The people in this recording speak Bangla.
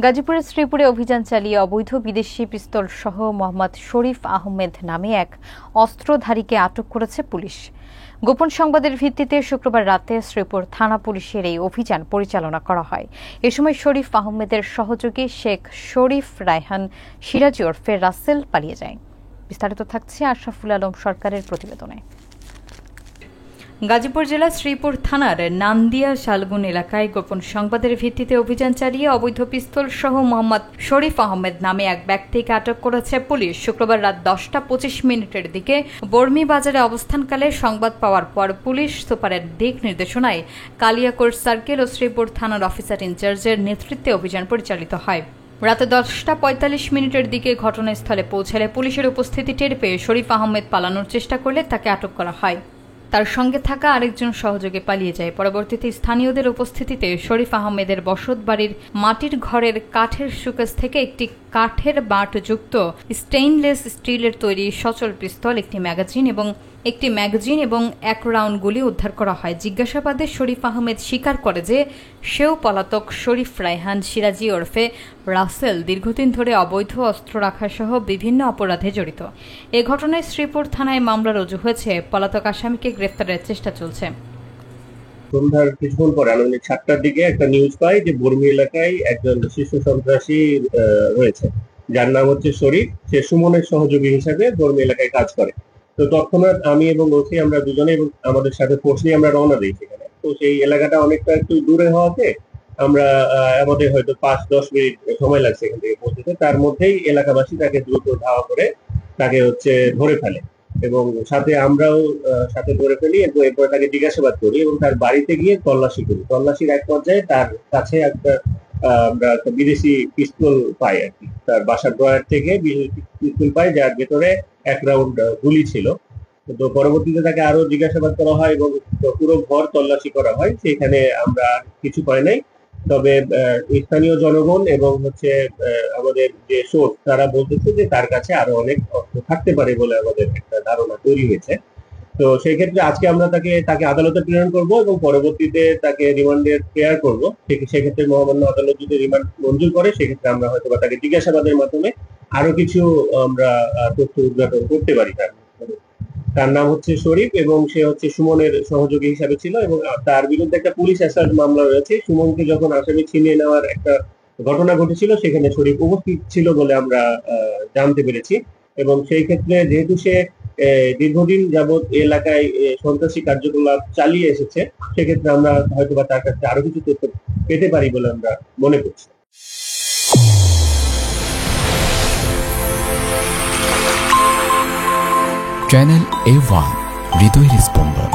গাজীপুরের শ্রীপুরে অভিযান চালিয়ে অবৈধ বিদেশি পিস্তল সহ মোহাম্মদ শরীফ আহমেদ নামে এক অস্ত্রধারীকে আটক করেছে পুলিশ। গোপন সংবাদের ভিত্তিতে শুক্রবার রাতে শ্রীপুর থানা পুলিশের এই অভিযান পরিচালনা করা হয়। এ সময় শরীফ আহমেদের সহযোগী শেখ শরীফ রায়হান সিরাজি ওরফে রাসেল পালিয়ে যায়। বিস্তারিত থাকছে আশরাফুল আলম সরকারের প্রতিবেদনে। গাজীপুর জেলা শ্রীপুর থানার নান্দিয়া শালগুন এলাকায় গোপন সংবাদের ভিত্তিতে অভিযান চালিয়ে অবৈধ পিস্তল সহ মোহাম্মদ শরীফ আহমেদ নামে এক ব্যক্তিকে আটক করেছে পুলিশ। শুক্রবার রাত 10:25 দিকে বর্মি বাজারে অবস্থানকালে সংবাদ পাওয়ার পর পুলিশ সুপারের দিক নির্দেশনায় কালিয়াকোট সার্কেল ও শ্রীপুর থানার অফিসার ইনচার্জের নেতৃত্বে অভিযান পরিচালিত হয়। রাতে 10:45 দিকে ঘটনাস্থলে পৌঁছালে পুলিশের উপস্থিতি টের পেয়ে শরীফ আহমেদ পালানোর চেষ্টা করলে তাকে আটক করা হয়। তার সঙ্গে থাকা আরেকজন সহযোগী পালিয়ে যায়। পরবর্তীতে স্থানীয়দের উপস্থিতিতে শরীফ আহমেদের বসত বাড়ির মাটির ঘরের কাঠের শোকেস থেকে একটি কাঠের বাটযুক্ত স্টেইনলেস স্টিলের তৈরি সচল পিস্তল, একটি ম্যাগাজিন এবং 1 রাউন্ড গুলি উদ্ধার করা হয়। জিজ্ঞাসাবাদে শরীফ আহমেদ স্বীকার করে যে সেও পলাতক শরীফ রায়হান সিরাজি ওরফে রাসেল দীর্ঘদিন ধরে অবৈধ অস্ত্র রাখা সহ বিভিন্ন অপরাধে জড়িত। এ ঘটনায় শ্রীপুর থানায় মামলা রুজু হয়েছে। পলাতক আসামিকে গ্রেফতারের চেষ্টা চলছে। সন্ধ্যার কিছুক্ষণ পরে আনুমানিক 7টার দিকে একটা নিউজ পাই যে বর্মি এলাকায় একজন শীর্ষ সন্ত্রাসী রয়েছে, যার নাম হচ্ছে শরীফ। সে সুমনের সহযোগী হিসাবে বর্মি এলাকায় কাজ করে। তো তৎক্ষণাৎ আমি এবং ওসি আমরা দুজনে এবং আমাদের সাথে ফোর্স নিয়ে আমরা রওনা দিই সেখানে। তো সেই এলাকাটা অনেকটা একটু দূরে হওয়াতে আমরা আমাদের হয়তো 5-10 মিনিট সময় লাগছে এখান থেকে পৌঁছতে। তার মধ্যেই এলাকাবাসী তাকে দ্রুত ধাওয়া করে তাকে ধরে ফেলে এবং আমরাও সাথে ধরে ফেলি এবং এরপরে তাকে জিজ্ঞাসাবাদ করি এবং তার বাড়িতে গিয়ে তল্লাশি করি। তল্লাশির এক পর্যায়ে তার কাছে আমরা একটা বিদেশি পিস্তল পাই আর কি। তার বাসার ড্রয়ার থেকে বিদেশি পিস্তল পাই, যার ভেতরে 1 রাউন্ড গুলি ছিল। তো পরবর্তীতে তাকে আরো জিজ্ঞাসাবাদ করা হয় এবং পুরো ঘর তল্লাশি করা হয়। সেখানে আমরা কিছু পাই নাই। তবে স্থানীয় জনগণ এবং আমাদের যে সোর্স তারা বলতেছে যে তার কাছে আরো অনেক অস্ত্র থাকতে পারে বলে আমাদের একটা ধারণা তৈরি হয়েছে। তো সেই ক্ষেত্রে আজকে আমরা তাকে আদালতে প্রেরণ করব এবং পরবর্তীতে তাকে রিমান্ডে প্রেয়ার করব। সেক্ষেত্রে মহামান্য আদালত যদি রিমান্ড মঞ্জুর করে সেক্ষেত্রে আমরা হয়তো বা তাকে জিজ্ঞাসাবাদের মাধ্যমে আরো কিছু আমরা তথ্য উদ্ঘাটন করতে পারি। তার নাম হচ্ছে শরীফ এবং সে সুমনের সহযোগী হিসাবে ছিল এবং তার বিরুদ্ধে একটা পুলিশ অ্যাসাল্ট মামলা রয়েছে। সুমনকে যখন আসামি ছিনিয়ে নেওয়ার একটা ঘটনা ঘটেছিল সেখানে শরীফ উপস্থিত ছিল বলে আমরা জানতে পেরেছি এবং সেই ক্ষেত্রে যেহেতু সে দীর্ঘদিন যাবৎ এলাকায় সন্ত্রাসী কার্যকলাপ চালিয়ে এসেছে, সেক্ষেত্রে আমরা হয়তো বা তার কাছে আরো কিছু তথ্য পেতে পারি বলে আমরা মনে করছি। চ্যানেল A1 হৃদয়ের স্পন্দন।